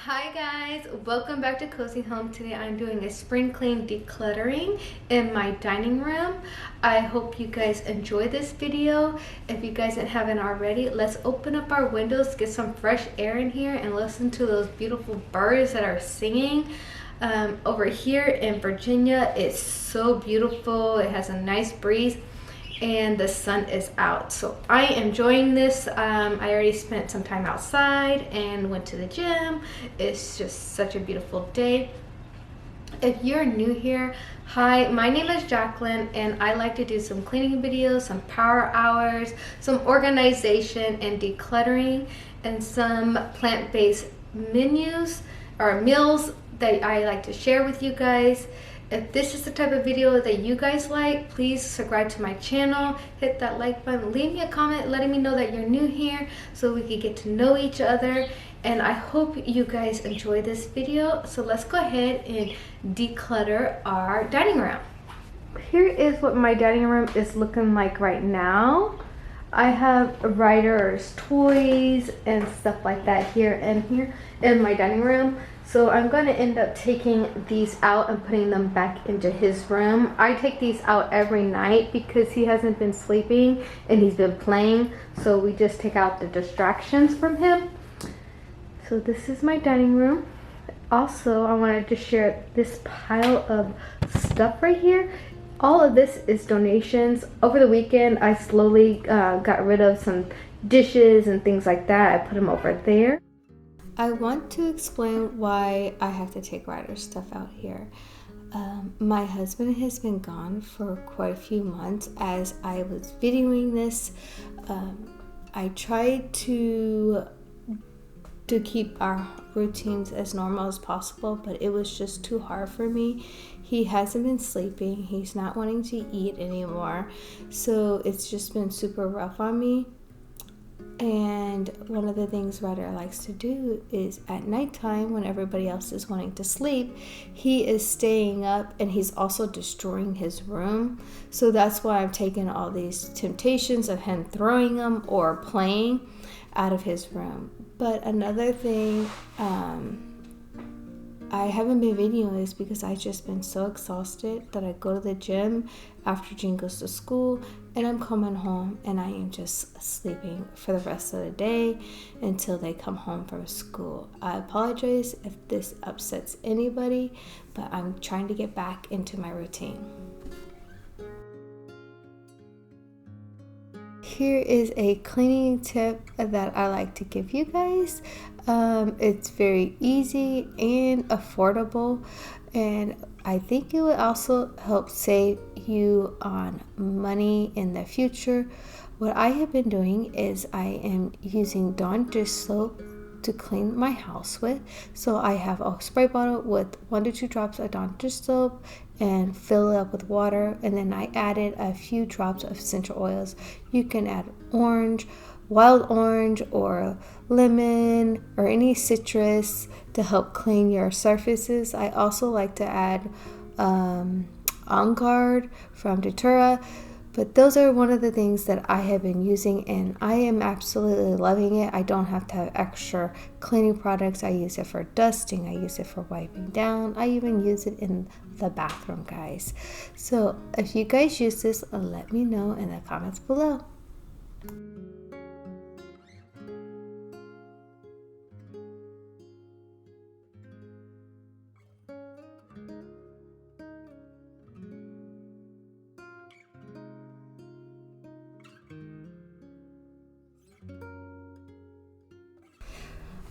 Hi guys, welcome back to Cozy Home. Today I'm doing a spring clean decluttering in my dining room. I hope you guys enjoy this video. If you guys haven't already, let's open up our windows, get some fresh air in here and listen to those beautiful birds that are singing. Over here in Virginia, it's so beautiful. It has a nice breeze and the sun is out, so I am enjoying this. I already spent some time outside and went to the gym. It's just such a beautiful day. If you're new here, hi, my name is Jacqueline and I like to do some cleaning videos, some power hours, some organization and decluttering, and some plant-based menus or meals that I like to share with you guys. If this is the type of video that you guys like, please subscribe to my channel, hit that like button, leave me a comment letting me know that you're new here so we can get to know each other. And I hope you guys enjoy this video. So let's go ahead and declutter our dining room. Here is what my dining room is looking like right now. I have writers, toys, and stuff like that here in my dining room. So I'm going to end up taking these out and putting them back into his room. I take these out every night because he hasn't been sleeping and he's been playing. So we just take out the distractions from him. So this is my dining room. Also, I wanted to share this pile of stuff right here. All of this is donations. Over the weekend, I slowly got rid of some dishes and things like that. I put them over there. I want to explain why I have to take Ryder's stuff out here. My husband has been gone for quite a few months. As I was videoing this, I tried to keep our routines as normal as possible, but it was just too hard for me. He hasn't been sleeping. He's not wanting to eat anymore. So it's just been super rough on me. And one of the things Ryder likes to do is at nighttime when everybody else is wanting to sleep, he is staying up and he's also destroying his room. So that's why I'm taking all these temptations of him throwing them or playing out of his room. But another thing, I haven't been videoing this because I've just been so exhausted that I go to the gym after Jean goes to school and I'm coming home and I am just sleeping for the rest of the day until they come home from school. I apologize if this upsets anybody, but I'm trying to get back into my routine. Here is a cleaning tip that I like to give you guys. It's very easy and affordable, and I think it will also help save you on money in the future. What I have been doing is I am using Dawn dish soap to clean my house with. So I have a spray bottle with 1 to 2 drops of Dawn dish soap and fill it up with water, and then I added a few drops of essential oils. You can add orange, wild orange, or lemon, or any citrus to help clean your surfaces. I also like to add On Guard from Datura. But those are one of the things that I have been using and I am absolutely loving it. I don't have to have extra cleaning products. I use it for dusting. I use it for wiping down. I even use it in the bathroom, guys. So if you guys use this, let me know in the comments below.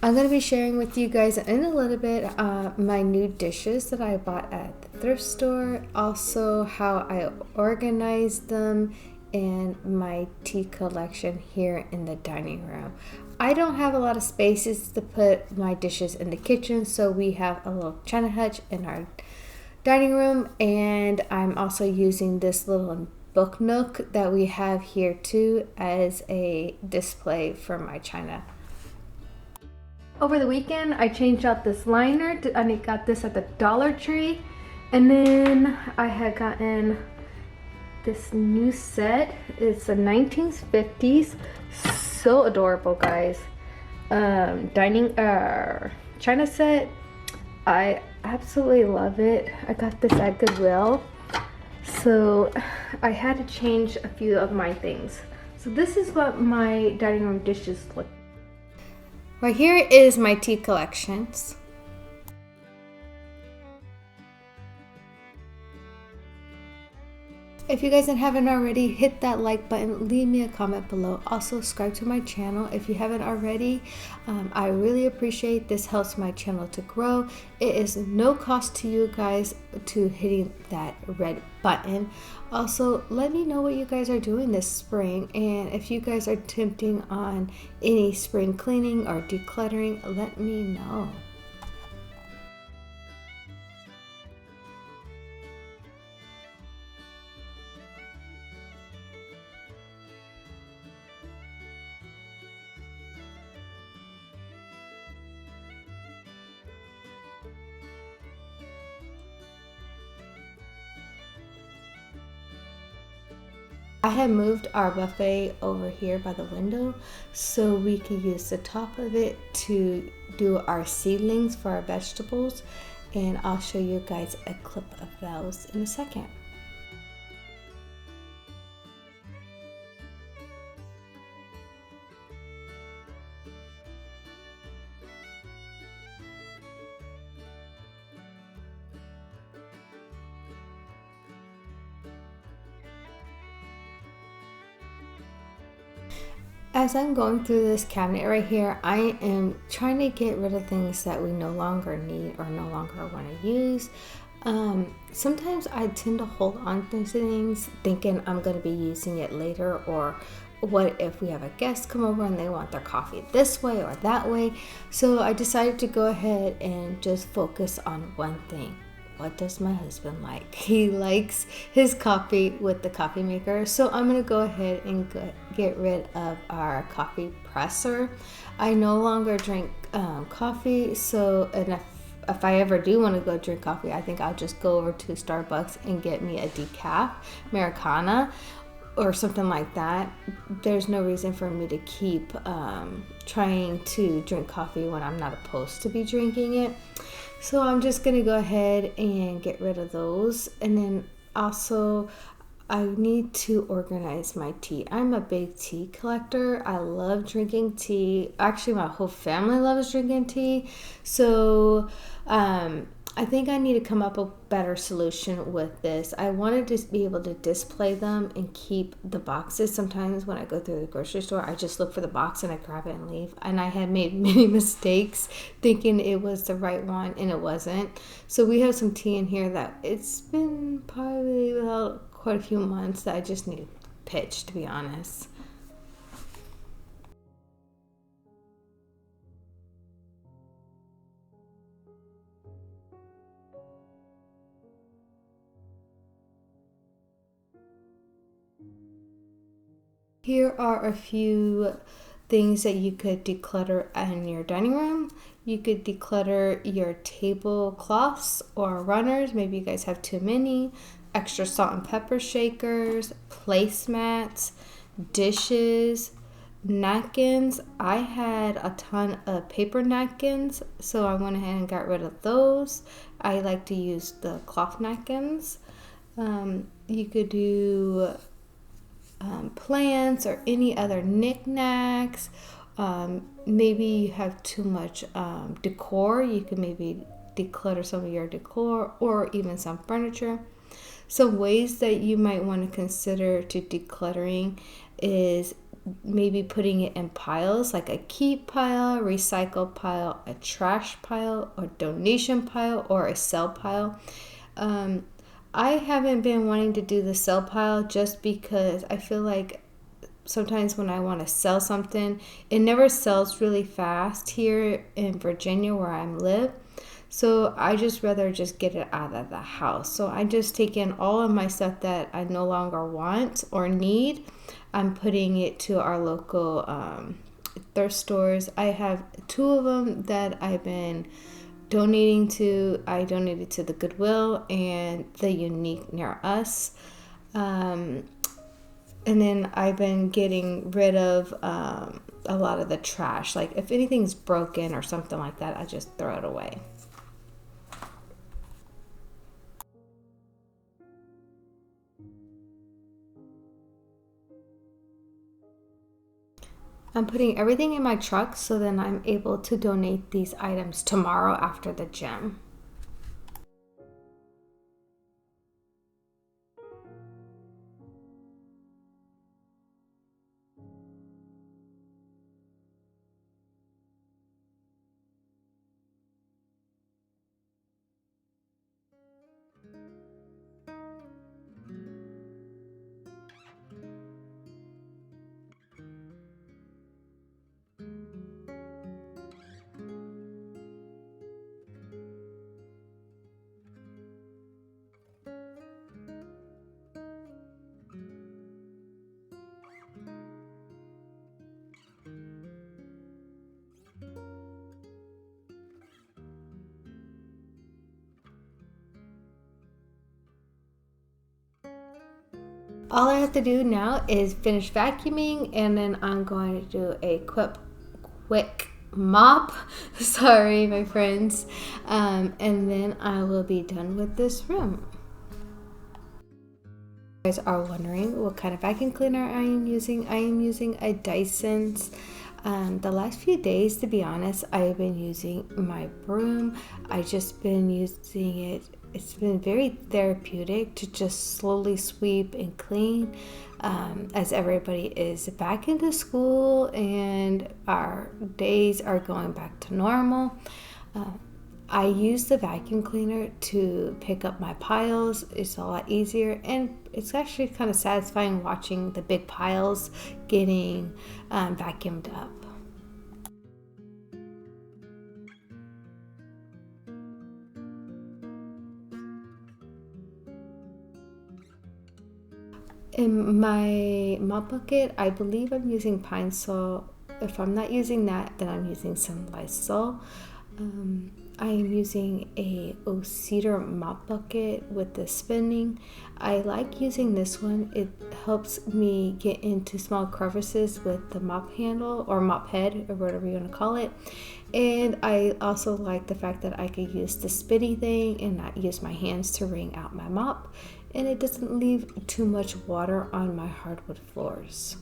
I'm going to be sharing with you guys in a little bit my new dishes that I bought at the thrift store, also how I organized them, and my tea collection here in the dining room. I don't have a lot of spaces to put my dishes in the kitchen, so we have a little china hutch in our dining room, and I'm also using this little book nook that we have here too as a display for my china. Over the weekend, I changed out this liner and I got this at the Dollar Tree. And then I had gotten this new set. It's a 1950s. So adorable, guys. china set. I absolutely love it. I got this at Goodwill. So I had to change a few of my things. So this is what my dining room dishes look. Right here is my tea collections. If you guys haven't already, hit that like button, leave me a comment below. Also subscribe to my channel if you haven't already. I really appreciate this, helps my channel to grow. It is no cost to you guys to hitting that red button. Also, let me know what you guys are doing this spring, and if you guys are attempting on any spring cleaning or decluttering, let me know. I had moved our buffet over here by the window so we can use the top of it to do our seedlings for our vegetables, and I'll show you guys a clip of those in a second. As I'm going through this cabinet right here, I am trying to get rid of things that we no longer need or no longer want to use. Sometimes I tend to hold on to things thinking I'm going to be using it later, or what if we have a guest come over and they want their coffee this way or that way. So I decided to go ahead and just focus on one thing. What does my husband like? He likes his coffee with the coffee maker. So I'm gonna go ahead and get rid of our coffee presser. I no longer drink coffee, so if I ever do want to go drink coffee, I think I'll just go over to Starbucks and get me a decaf Americana or something like that. There's no reason for me to keep trying to drink coffee when I'm not supposed to be drinking it. So I'm just going to go ahead and get rid of those. And then also I need to organize my tea. I'm a big tea collector. I love drinking tea. Actually, my whole family loves drinking tea. So I think I need to come up with a better solution with this. I wanted to be able to display them and keep the boxes. Sometimes when I go through the grocery store, I just look for the box and I grab it and leave. And I had made many mistakes thinking it was the right one, and it wasn't. So we have some tea in here that it's been probably quite a few months that I just need pitch, to be honest. Here are a few things that you could declutter in your dining room. You could declutter your tablecloths or runners. Maybe you guys have too many. Extra salt and pepper shakers, placemats, dishes, napkins. I had a ton of paper napkins, so I went ahead and got rid of those. I like to use the cloth napkins. You could do plants or any other knickknacks. Maybe you have too much decor. You can maybe declutter some of your decor or even some furniture. Some ways that you might want to consider to decluttering is maybe putting it in piles, like a keep pile, recycle pile, a trash pile, or donation pile, or a sell pile. I haven't been wanting to do the sell pile just because I feel like sometimes when I want to sell something, it never sells really fast here in Virginia where I live. So I just rather just get it out of the house. So I just take in all of my stuff that I no longer want or need. I'm putting it to our local thrift stores. I have 2 of them that I've been donating to. I donated to the Goodwill and the Unique near us. And then I've been getting rid of a lot of the trash. Like if anything's broken or something like that, I just throw it away. I'm putting everything in my truck so then I'm able to donate these items tomorrow after the gym. All I have to do now is finish vacuuming, and then I'm going to do a quick mop. Sorry, my friends. And then I will be done with this room. You guys are wondering what kind of vacuum cleaner I am using. I am using a Dyson's. The last few days, to be honest, I've been using my broom. I just been using it. It's been very therapeutic to just slowly sweep and clean as everybody is back into school and our days are going back to normal. I use the vacuum cleaner to pick up my piles. It's a lot easier, and it's actually kind of satisfying watching the big piles getting vacuumed up. In my mop bucket, I believe I'm using Pine Sol. If I'm not using that, then I'm using some Lysol. I am using a cedar mop bucket with the spinning. I like using this one. It helps me get into small crevices with the mop handle or mop head or whatever you want to call it. And I also like the fact that I could use the spinny thing and not use my hands to wring out my mop. And it doesn't leave too much water on my hardwood floors.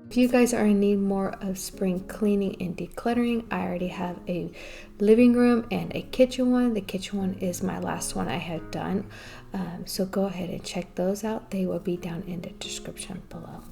If you guys are in need more of spring cleaning and decluttering, I already have a living room and a kitchen one. The kitchen one is my last one I have done. So go ahead and check those out. They will be down in the description below.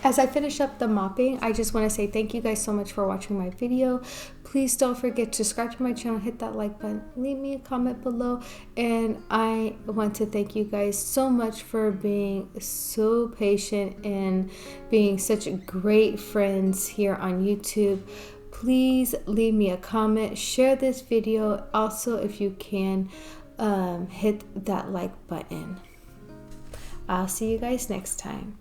As I finish up the mopping, I just want to say thank you guys so much for watching my video. Please don't forget to subscribe to my channel, hit that like button, leave me a comment below. And I want to thank you guys so much for being so patient and being such great friends here on YouTube. Please leave me a comment, share this video. Also, if you can, hit that like button. I'll see you guys next time.